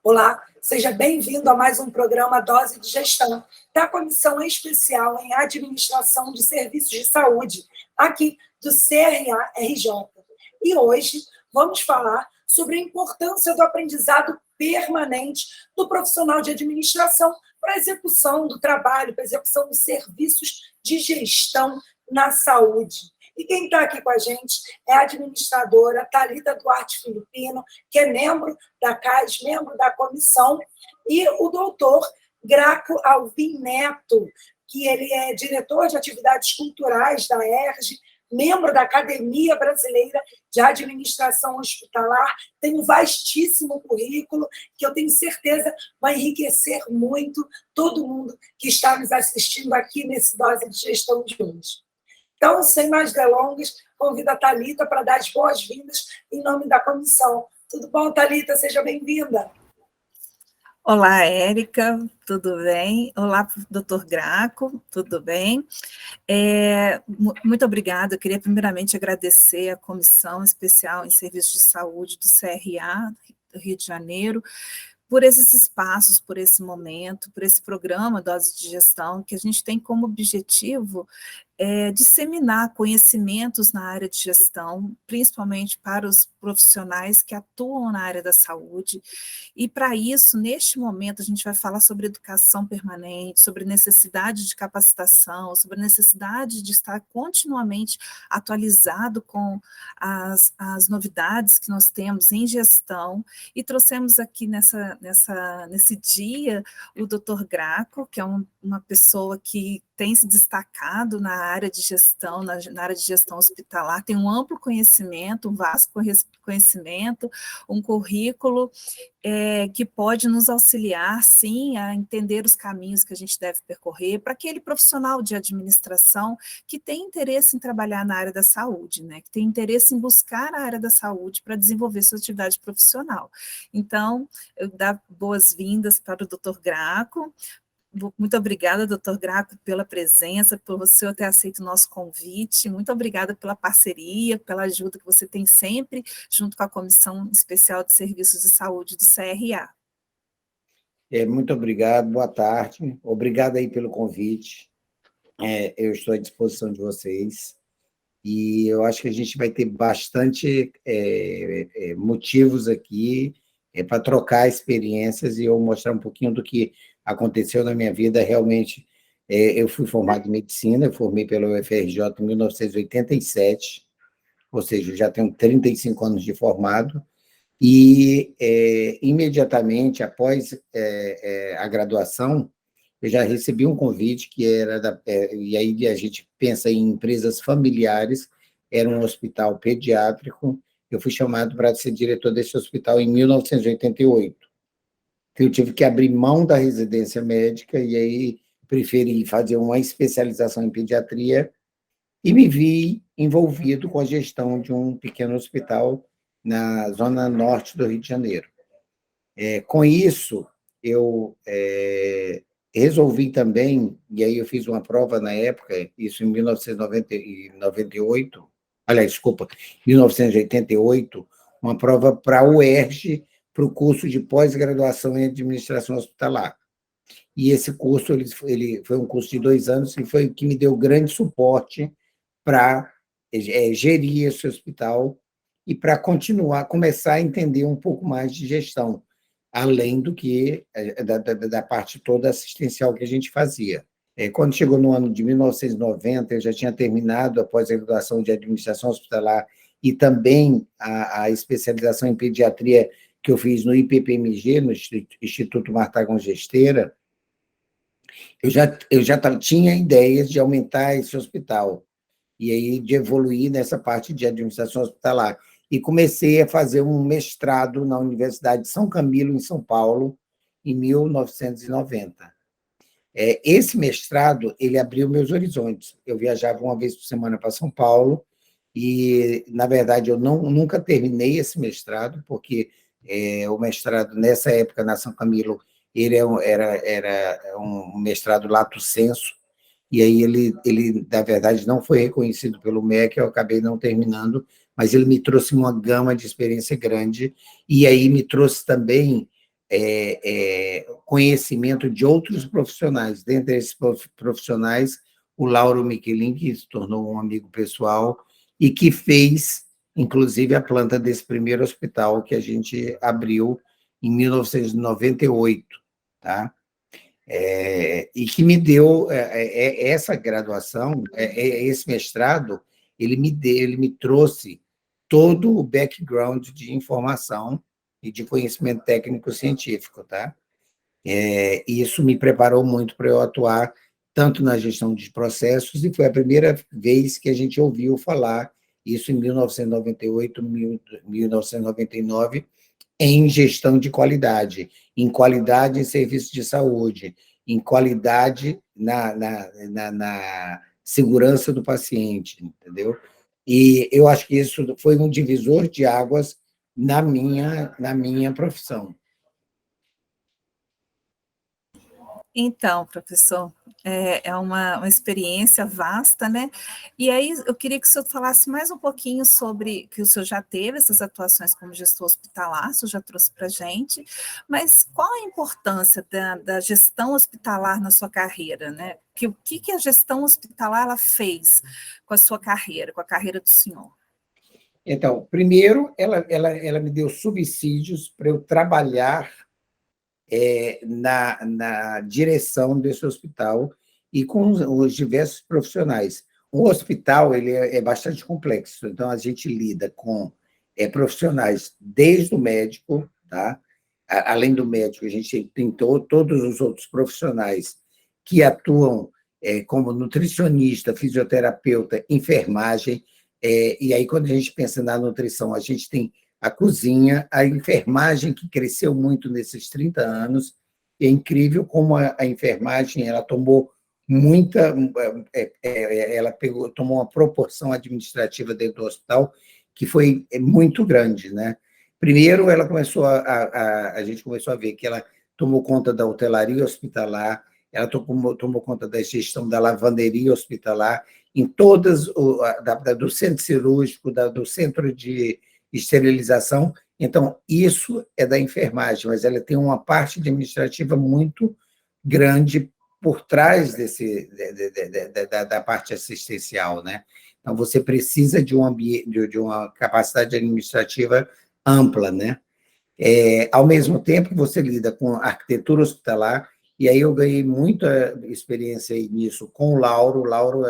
Olá, seja bem-vindo a mais um programa Dose de Gestão, da Comissão Especial em Administração de Serviços de Saúde, aqui do CRA-RJ. E hoje vamos falar sobre a importância do aprendizado permanente do profissional de administração para a execução do trabalho, para a execução dos serviços de gestão na saúde. E quem está aqui com a gente é a administradora Thalita Duarte Filipino, que é membro da CAS, membro da comissão, e o doutor Graco Alvim Neto, que ele é diretor de atividades culturais da ERJ, membro da Academia Brasileira de Administração Hospitalar, tem um vastíssimo currículo que eu tenho certeza vai enriquecer muito todo mundo que está nos assistindo aqui nesse Dose de Gestão de hoje. Então, sem mais delongas, convido a Thalita para dar as boas-vindas em nome da comissão. Tudo bom, Thalita? Seja bem-vinda. Olá, Érica, tudo bem? Olá, doutor Graco, tudo bem? Muito obrigada. Eu queria primeiramente agradecer à Comissão Especial em Serviços de Saúde do CRA, do Rio de Janeiro, por esses espaços, por esse momento, por esse programa Dose de Gestão, que a gente tem como objetivo disseminar conhecimentos na área de gestão, principalmente para os profissionais que atuam na área da saúde. E para isso, neste momento, a gente vai falar sobre educação permanente, sobre necessidade de capacitação, sobre a necessidade de estar continuamente atualizado com as novidades que nós temos em gestão, e trouxemos aqui nesse dia o Dr. Graco, que é uma pessoa que tem se destacado na área de gestão, na área de gestão hospitalar, tem um amplo conhecimento, um vasto conhecimento, um currículo que pode nos auxiliar, sim, a entender os caminhos que a gente deve percorrer para aquele profissional de administração que tem interesse em trabalhar na área da saúde, né, que tem interesse em buscar a área da saúde para desenvolver sua atividade profissional. Então, eu dou boas-vindas para o Dr. Graco. Muito obrigada, doutor Graco, pela presença, por você ter aceito o nosso convite. Muito obrigada pela parceria, pela ajuda que você tem sempre, junto com a Comissão Especial de Serviços de Saúde do CRA. Muito obrigado, boa tarde. Obrigado aí pelo convite. Eu estou à disposição de vocês. E eu acho que a gente vai ter bastante motivos aqui para trocar experiências e eu mostrar um pouquinho do que aconteceu na minha vida. Realmente, eu fui formado em medicina, eu formei pela UFRJ em 1987, ou seja, eu já tenho 35 anos de formado, e imediatamente após a graduação, eu já recebi um convite que era e aí a gente pensa em empresas familiares, era um hospital pediátrico, eu fui chamado para ser diretor desse hospital em 1988. Eu tive que abrir mão da residência médica e aí preferi fazer uma especialização em pediatria e me vi envolvido com a gestão de um pequeno hospital na zona norte do Rio de Janeiro. Com isso, eu resolvi também, e aí eu fiz uma prova na época, isso em 1998, aliás, desculpa, 1988, uma prova para a UERJ, para o curso de pós-graduação em administração hospitalar. E esse curso ele foi um curso de 2 anos e foi o que me deu grande suporte para gerir esse hospital e para começar a entender um pouco mais de gestão, além do que da parte toda assistencial que a gente fazia. Quando chegou no ano de 1990, eu já tinha terminado a pós-graduação de administração hospitalar e também a especialização em pediatria que eu fiz no IPPMG, no Instituto Martagon Gesteira. Eu já tinha ideias de aumentar esse hospital e aí de evoluir nessa parte de administração hospitalar. E comecei a fazer um mestrado na Universidade de São Camilo, em São Paulo, em 1990. Esse mestrado, ele abriu meus horizontes. Eu viajava uma vez por semana para São Paulo e, na verdade, eu nunca terminei esse mestrado, porque o mestrado, nessa época, na São Camilo, ele era um mestrado lato sensu, e aí ele, na verdade, não foi reconhecido pelo MEC, eu acabei não terminando, mas ele me trouxe uma gama de experiência grande, e aí me trouxe também conhecimento de outros profissionais. Dentre esses profissionais, o Lauro Michelin, que se tornou um amigo pessoal e que fez, inclusive, a planta desse primeiro hospital que a gente abriu em 1998, tá? E que me deu essa graduação, esse mestrado, ele me trouxe todo o background de informação e de conhecimento técnico-científico, tá? E isso me preparou muito para eu atuar tanto na gestão de processos, e foi a primeira vez que a gente ouviu falar, isso em 1998, 1999, em gestão de qualidade, em qualidade em serviços de saúde, em qualidade na segurança do paciente, entendeu? E eu acho que isso foi um divisor de águas na minha profissão. Então, professor, é uma experiência vasta, né? E aí eu queria que o senhor falasse mais um pouquinho sobre que o senhor já teve essas atuações como gestor hospitalar, o senhor já trouxe para a gente, mas qual a importância da gestão hospitalar na sua carreira, né? O que a gestão hospitalar ela fez com a sua carreira, com a carreira do senhor? Então, primeiro, ela me deu subsídios para eu trabalhar na direção desse hospital e com os diversos profissionais. O hospital ele é bastante complexo, então a gente lida com profissionais desde o médico, tá? Além do médico, a gente tem todos os outros profissionais que atuam como nutricionista, fisioterapeuta, enfermagem, e aí, quando a gente pensa na nutrição, a gente tem a cozinha, a enfermagem, que cresceu muito nesses 30 anos. É incrível como a enfermagem ela tomou muita. Tomou uma proporção administrativa dentro do hospital que foi muito grande, né? Primeiro, ela começou a gente começou a ver que ela tomou conta da hotelaria hospitalar, ela tomou conta da gestão da lavanderia hospitalar, em todas, do centro cirúrgico, do centro de esterilização. Então, isso é da enfermagem, mas ela tem uma parte administrativa muito grande por trás da parte assistencial, né? Então, você precisa de uma capacidade administrativa ampla, né? Ao mesmo tempo, você lida com arquitetura hospitalar, e aí eu ganhei muita experiência nisso com o Lauro. O Lauro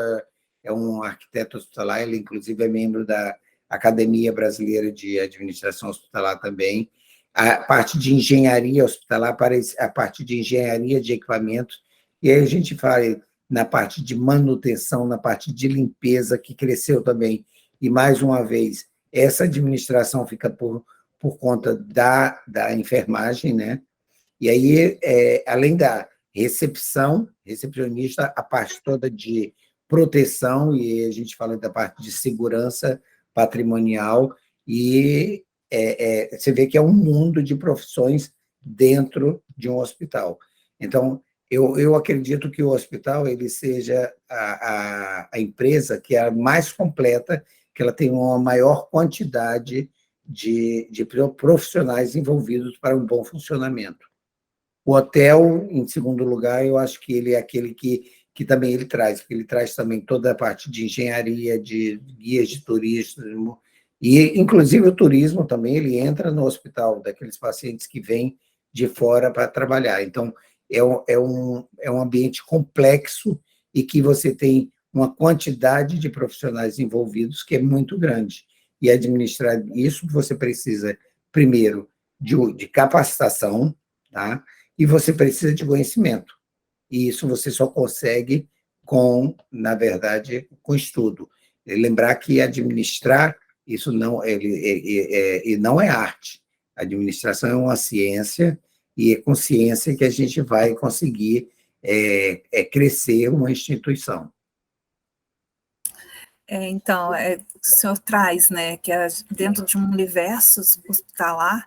é um arquiteto hospitalar, ele, inclusive, é membro da Academia Brasileira de Administração Hospitalar também. A parte de engenharia hospitalar, a parte de engenharia de equipamentos, e aí a gente fala na parte de manutenção, na parte de limpeza, que cresceu também. E, mais uma vez, essa administração fica por conta da enfermagem, né? E aí, além da recepcionista, a parte toda de proteção, e a gente fala da parte de segurança patrimonial, e você vê que é um mundo de profissões dentro de um hospital. Então, eu acredito que o hospital ele seja a empresa que é a mais completa, que ela tem uma maior quantidade de profissionais envolvidos para um bom funcionamento. O hotel, em segundo lugar, eu acho que ele é aquele que também ele traz, porque ele traz também toda a parte de engenharia, de guias de turismo, e, inclusive, o turismo também, ele entra no hospital, daqueles pacientes que vêm de fora para trabalhar. Então, é um ambiente complexo e que você tem uma quantidade de profissionais envolvidos que é muito grande. E administrar isso, você precisa, primeiro, de capacitação, tá? E você precisa de conhecimento. E isso você só consegue na verdade, com estudo. E lembrar que administrar, isso não, não é arte. A administração é uma ciência, e é com ciência que a gente vai conseguir crescer uma instituição. Então, o senhor traz, né, que dentro de um universo hospitalar,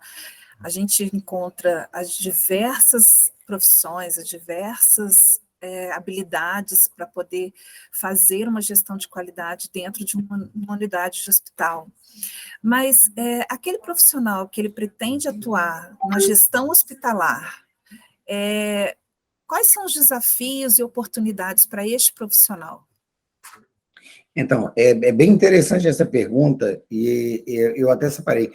a gente encontra as diversas profissões, as diversas habilidades para poder fazer uma gestão de qualidade dentro de uma unidade de hospital. Mas aquele profissional que ele pretende atuar na gestão hospitalar, quais são os desafios e oportunidades para este profissional? Então, é bem interessante essa pergunta, e eu até separei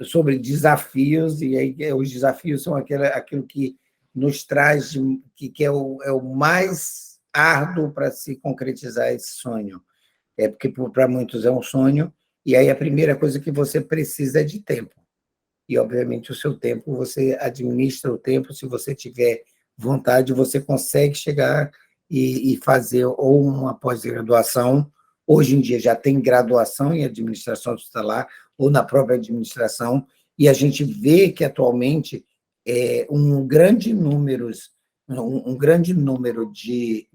sobre desafios, e aí os desafios são aquilo que nos traz, que é o mais árduo para se concretizar esse sonho. Porque para muitos é um sonho, e aí a primeira coisa que você precisa é de tempo. E, obviamente, o seu tempo, você administra o tempo, se você tiver vontade, você consegue chegar e fazer ou uma pós-graduação, hoje em dia já tem graduação em administração hospitalar, ou na própria administração, e a gente vê que, atualmente, um grande número de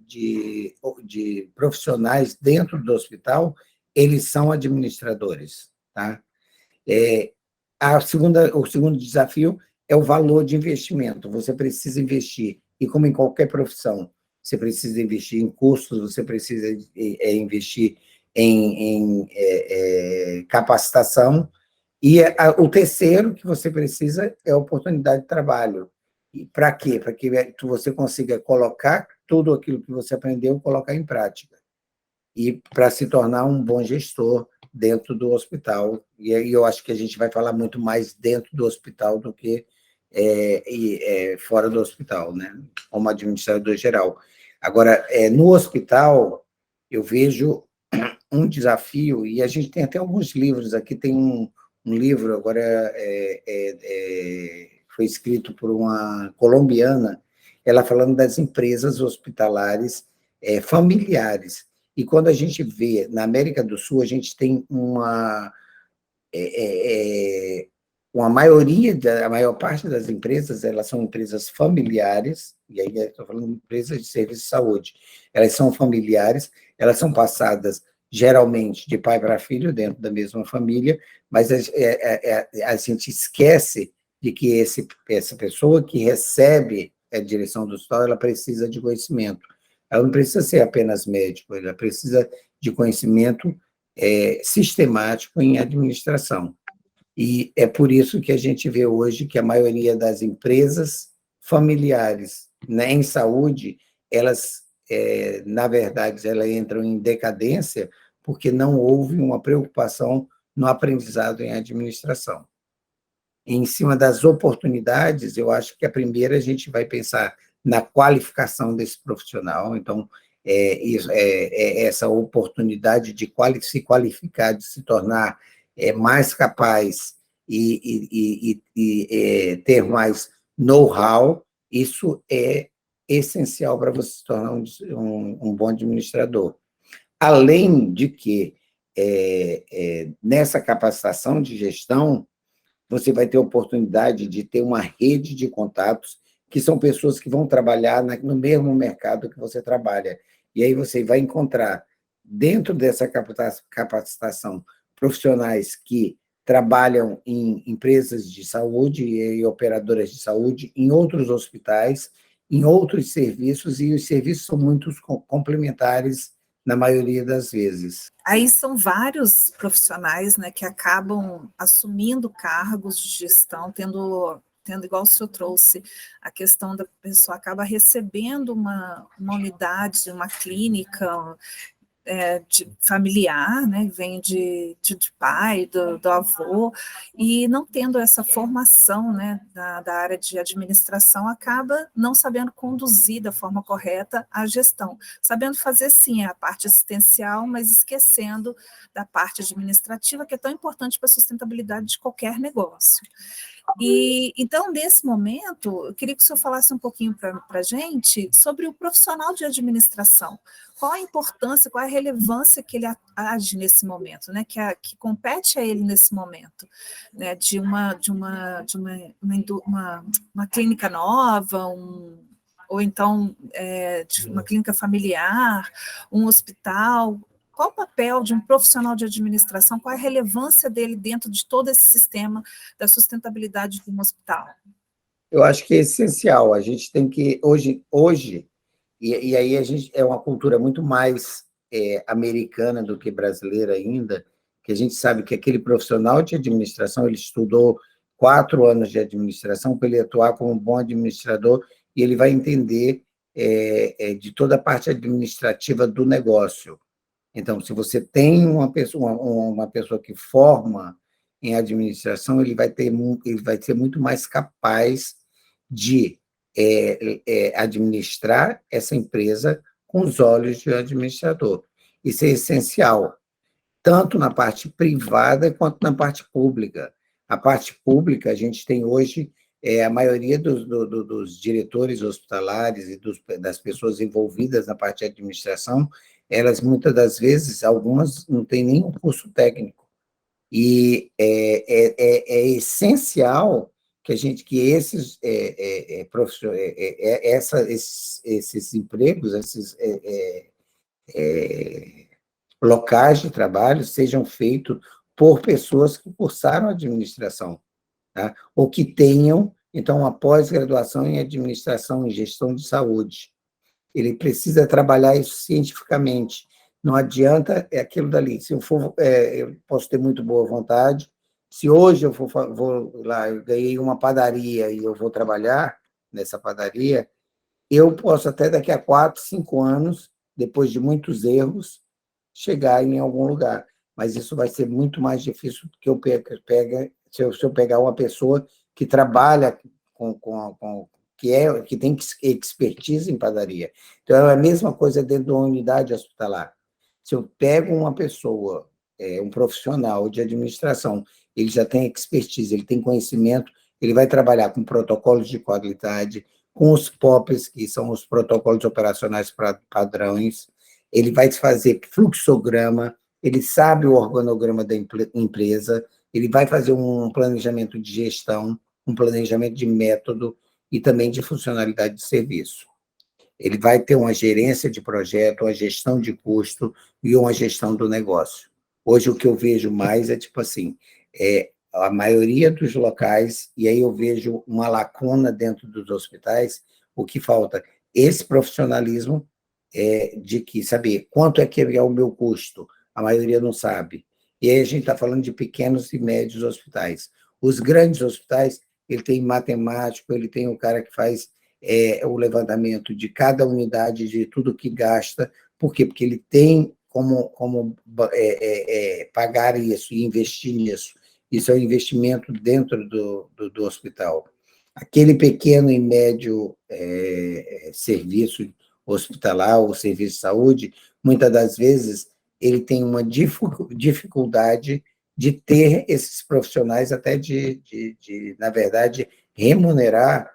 profissionais dentro do hospital, eles são administradores, tá? O segundo desafio é o valor de investimento. Você precisa investir, e como em qualquer profissão, você precisa investir em cursos, você precisa investir em capacitação, e o terceiro que você precisa é a oportunidade de trabalho. E para quê? Para que você consiga colocar tudo aquilo que você aprendeu, colocar em prática, e para se tornar um bom gestor dentro do hospital. E aí eu acho que a gente vai falar muito mais dentro do hospital do que fora do hospital, né? Como administrador geral. Agora, no hospital, eu vejo um desafio, e a gente tem até alguns livros aqui, tem um livro, agora foi escrito por uma colombiana, ela falando das empresas hospitalares familiares. E quando a gente vê, na América do Sul, a gente tem uma maioria, a maior parte das empresas, elas são empresas familiares, e aí estou falando de empresas de serviço de saúde, elas são familiares, elas são passadas geralmente de pai para filho, dentro da mesma família, mas a gente esquece de que essa pessoa que recebe a direção do hospital, ela precisa de conhecimento. Ela não precisa ser apenas médico, ela precisa de conhecimento sistemático em administração. E é por isso que a gente vê hoje que a maioria das empresas familiares, né, em saúde, elas, na verdade, elas entram em decadência porque não houve uma preocupação no aprendizado em administração. Em cima das oportunidades, eu acho que a primeira a gente vai pensar na qualificação desse profissional. Então, essa oportunidade de se qualificar, de se tornar mais capaz e ter mais know-how, isso é essencial para você se tornar um bom administrador. Além de que, nessa capacitação de gestão, você vai ter a oportunidade de ter uma rede de contatos, que são pessoas que vão trabalhar no mesmo mercado que você trabalha. E aí você vai encontrar, dentro dessa capacitação, profissionais que trabalham em empresas de saúde e operadoras de saúde, em outros hospitais, em outros serviços, e os serviços são muito complementares na maioria das vezes. Aí são vários profissionais, né, que acabam assumindo cargos de gestão, tendo igual o senhor trouxe, a questão da pessoa acaba recebendo uma unidade, uma clínica familiar, né, vem de pai, do avô, e não tendo essa formação, né, da área de administração, acaba não sabendo conduzir da forma correta a gestão, sabendo fazer, sim, a parte assistencial, mas esquecendo da parte administrativa, que é tão importante para a sustentabilidade de qualquer negócio. E, então, nesse momento, eu queria que o senhor falasse um pouquinho para a gente sobre o profissional de administração. Qual a importância, qual a relevância que ele age nesse momento, né? Que compete a ele nesse momento, né? De uma clínica nova, ou então de uma clínica familiar, um hospital. Qual o papel de um profissional de administração, qual a relevância dele dentro de todo esse sistema da sustentabilidade de um hospital? Eu acho que é essencial. A gente tem que, hoje E aí a gente é uma cultura muito mais americana do que brasileira ainda, que a gente sabe que aquele profissional de administração, ele estudou 4 anos de administração para ele atuar como um bom administrador, e ele vai entender de toda a parte administrativa do negócio. Então, se você tem uma pessoa que forma em administração, ele vai ser muito mais capaz de administrar essa empresa com os olhos de administrador. Isso é essencial, tanto na parte privada quanto na parte pública. A parte pública, a gente tem hoje a maioria dos diretores hospitalares e das pessoas envolvidas na parte de administração, elas, muitas das vezes, algumas não têm nenhum curso técnico. E é essencial que esses esses empregos, esses locais de trabalho sejam feitos por pessoas que cursaram administração, tá? Ou que tenham, então, uma pós-graduação em administração e gestão de saúde. Ele precisa trabalhar isso cientificamente. Não adianta aquilo dali. Se eu for, eu posso ter muito boa vontade. Se hoje eu vou lá, eu ganhei uma padaria e eu vou trabalhar nessa padaria, eu posso até daqui a 4, 5 anos, depois de muitos erros, chegar em algum lugar. Mas isso vai ser muito mais difícil do que se eu pegar uma pessoa que trabalha que tem expertise em padaria. Então, é a mesma coisa dentro de uma unidade hospitalar. Se eu pego uma pessoa, um profissional de administração, ele já tem expertise, ele tem conhecimento, ele vai trabalhar com protocolos de qualidade, com os POPs, que são os protocolos operacionais padrões, ele vai fazer fluxograma, ele sabe o organograma da empresa, ele vai fazer um planejamento de gestão, um planejamento de método e também de funcionalidade de serviço. Ele vai ter uma gerência de projeto, uma gestão de custo e uma gestão do negócio. Hoje, o que eu vejo mais é tipo assim, a maioria dos locais, e aí eu vejo uma lacuna dentro dos hospitais, o que falta? Esse profissionalismo de saber quanto é que é o meu custo, a maioria não sabe. E aí a gente está falando de pequenos e médios hospitais. Os grandes hospitais, ele tem matemático, ele tem o cara que faz o levantamento de cada unidade, de tudo que gasta. Por quê? Porque ele tem como pagar isso e investir nisso. Isso é um investimento dentro do hospital. Aquele pequeno e médio serviço hospitalar ou serviço de saúde, muitas das vezes, ele tem uma dificuldade de ter esses profissionais, até na verdade, remunerar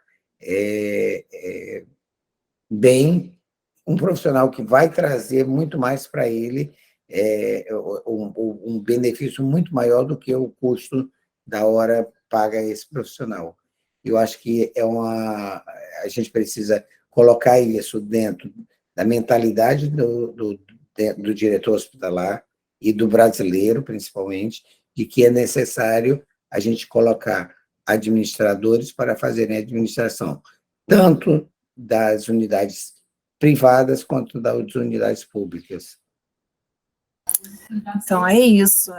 bem um profissional que vai trazer muito mais para ele, um benefício muito maior do que o custo da hora paga a esse profissional. Eu acho que a gente precisa colocar isso dentro da mentalidade do diretor hospitalar e do brasileiro, principalmente, de que é necessário a gente colocar administradores para fazerem administração, tanto das unidades privadas quanto das unidades públicas. Então, é isso,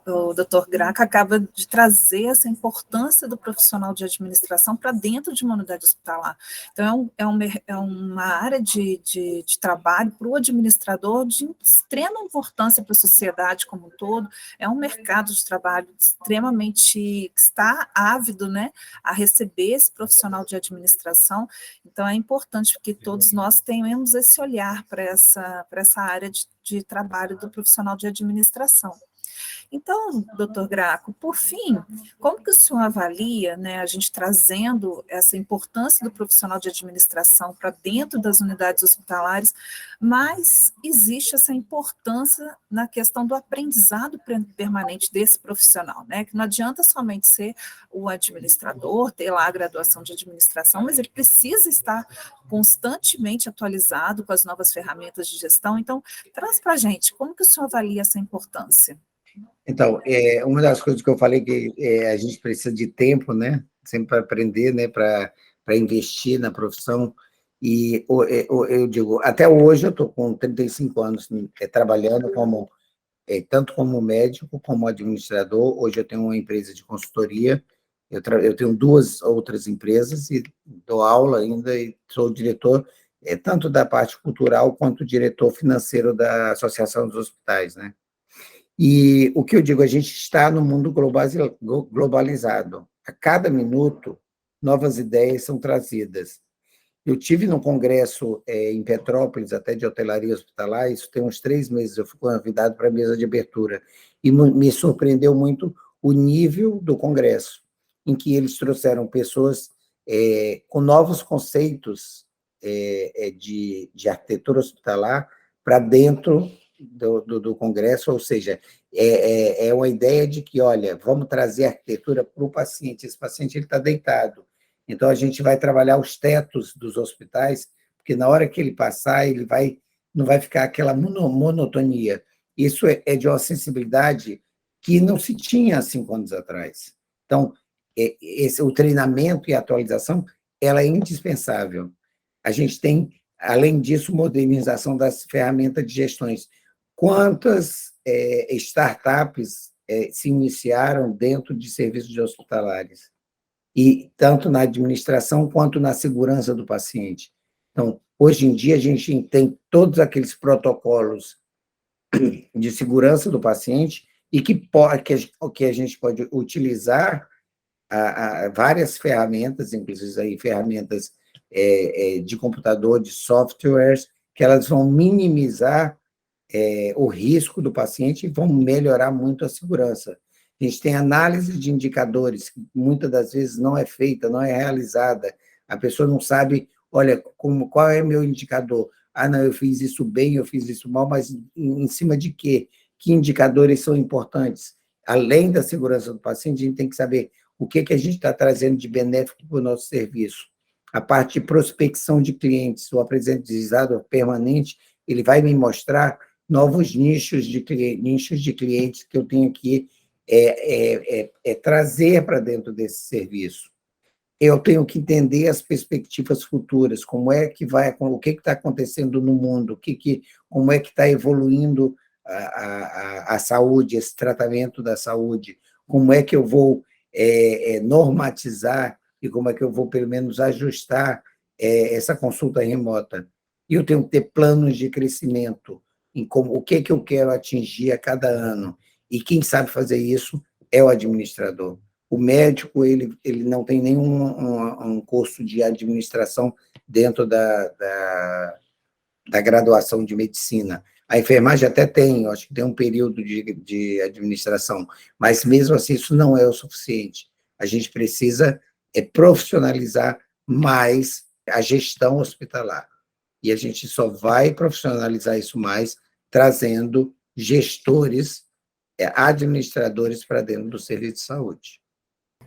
o doutor Graca acaba de trazer essa importância do profissional de administração para dentro de uma unidade hospitalar. Então, é uma área de trabalho para o administrador de extrema importância para a sociedade como um todo, é um mercado de trabalho extremamente, que está ávido, né, a receber esse profissional de administração. Então, é importante que todos nós tenhamos esse olhar para essa área de trabalho do profissional de administração. Então, doutor Graco, por fim, como que o senhor avalia, né, a gente trazendo essa importância do profissional de administração para dentro das unidades hospitalares, mas existe essa importância na questão do aprendizado permanente desse profissional, né, que não adianta somente ser o administrador, ter lá a graduação de administração, mas ele precisa estar constantemente atualizado com as novas ferramentas de gestão. Então, traz para a gente, como que o senhor avalia essa importância? Então, uma das coisas que eu falei que a gente precisa de tempo, né? Sempre para aprender, né? Para investir na profissão. E eu digo, até hoje eu estou com 35 anos trabalhando tanto como médico, como administrador. Hoje eu tenho uma empresa de consultoria, eu tenho 2 outras empresas e dou aula ainda e sou diretor, tanto da parte cultural quanto diretor financeiro da Associação dos Hospitais, né? E o que eu digo, a gente está no mundo globalizado. A cada minuto, novas ideias são trazidas. Eu tive num congresso em Petrópolis, até de hotelaria hospitalar, isso tem uns 3 meses, eu fui convidado para a mesa de abertura, e me surpreendeu muito o nível do congresso, em que eles trouxeram pessoas com novos conceitos de arquitetura hospitalar para dentro do congresso, ou seja, é uma ideia de que, olha, vamos trazer arquitetura para o paciente, esse paciente está deitado, então, a gente vai trabalhar os tetos dos hospitais, porque na hora que ele passar, não vai ficar aquela monotonia. Isso é de uma sensibilidade que não se tinha há 5 anos atrás. Então, o treinamento e a atualização, ela é indispensável. A gente tem, além disso, modernização das ferramentas de gestões. Quantas startups se iniciaram dentro de serviços hospitalares? E tanto na administração quanto na segurança do paciente. Então, hoje em dia, a gente tem todos aqueles protocolos de segurança do paciente e que a gente pode utilizar várias ferramentas, inclusive aí, ferramentas de computador, de softwares, que elas vão minimizar o risco do paciente e vão melhorar muito a segurança. A gente tem análise de indicadores, que muitas das vezes não é feita, não é realizada. A pessoa não sabe, olha, qual é meu indicador? Ah, não, eu fiz isso bem, eu fiz isso mal, mas em cima de quê? Que indicadores são importantes? Além da segurança do paciente, a gente tem que saber o que a gente está trazendo de benéfico para o nosso serviço. A parte de prospecção de clientes, o aprendizado permanente, ele vai me mostrar novos nichos de clientes que eu tenho que trazer para dentro desse serviço. Eu tenho que entender as perspectivas futuras, o que está acontecendo no mundo, como é que está evoluindo a saúde, esse tratamento da saúde, como é que eu vou normatizar e como é que eu vou, pelo menos, ajustar essa consulta remota. E eu tenho que ter planos de crescimento, o que eu quero atingir a cada ano. E quem sabe fazer isso é o administrador. O médico, ele não tem nenhum curso de administração dentro da graduação de medicina. A enfermagem até tem, acho que tem um período de administração, mas mesmo assim isso não é o suficiente. A gente precisa profissionalizar mais a gestão hospitalar. E a gente só vai profissionalizar isso mais trazendo gestores, administradores para dentro do serviço de saúde.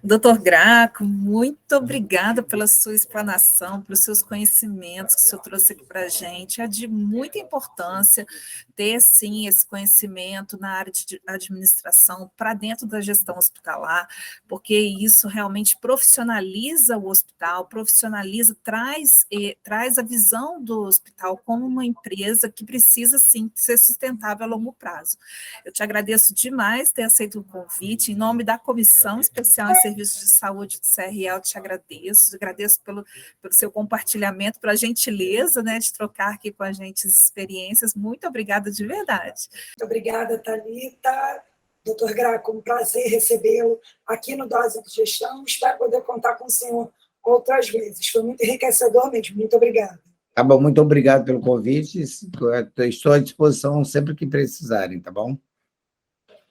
Doutor Graco, muito obrigada pela sua explanação, pelos seus conhecimentos que o senhor trouxe aqui para a gente. É de muita importância ter, sim, esse conhecimento na área de administração para dentro da gestão hospitalar, porque isso realmente profissionaliza o hospital, traz a visão do hospital como uma empresa que precisa, sim, ser sustentável a longo prazo. Eu te agradeço demais ter aceito o convite. Em nome da Comissão Especial em Serviços de Saúde do CRE, eu te agradeço pelo seu compartilhamento, pela gentileza, né, de trocar aqui com a gente as experiências. Muito obrigada de verdade. Muito obrigada, Thalita. Doutor Graco, um prazer recebê-lo aqui no Dose de Gestão. Espero poder contar com o senhor outras vezes. Foi muito enriquecedor mesmo. Muito obrigada. Tá bom, muito obrigado pelo convite. Estou à disposição sempre que precisarem, tá bom?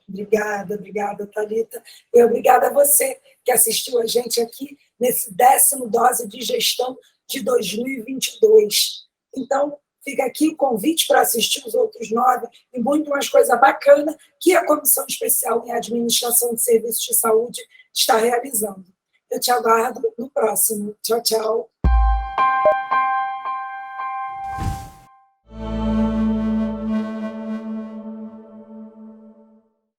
Obrigada, Thalita. E obrigada a você que assistiu a gente aqui nesse 10º Dose de Gestão de 2022. Então, fica aqui o convite para assistir os outros 9 e muito mais coisa bacana que a Comissão Especial em Administração de Serviços de Saúde está realizando. Eu te aguardo no próximo. Tchau, tchau.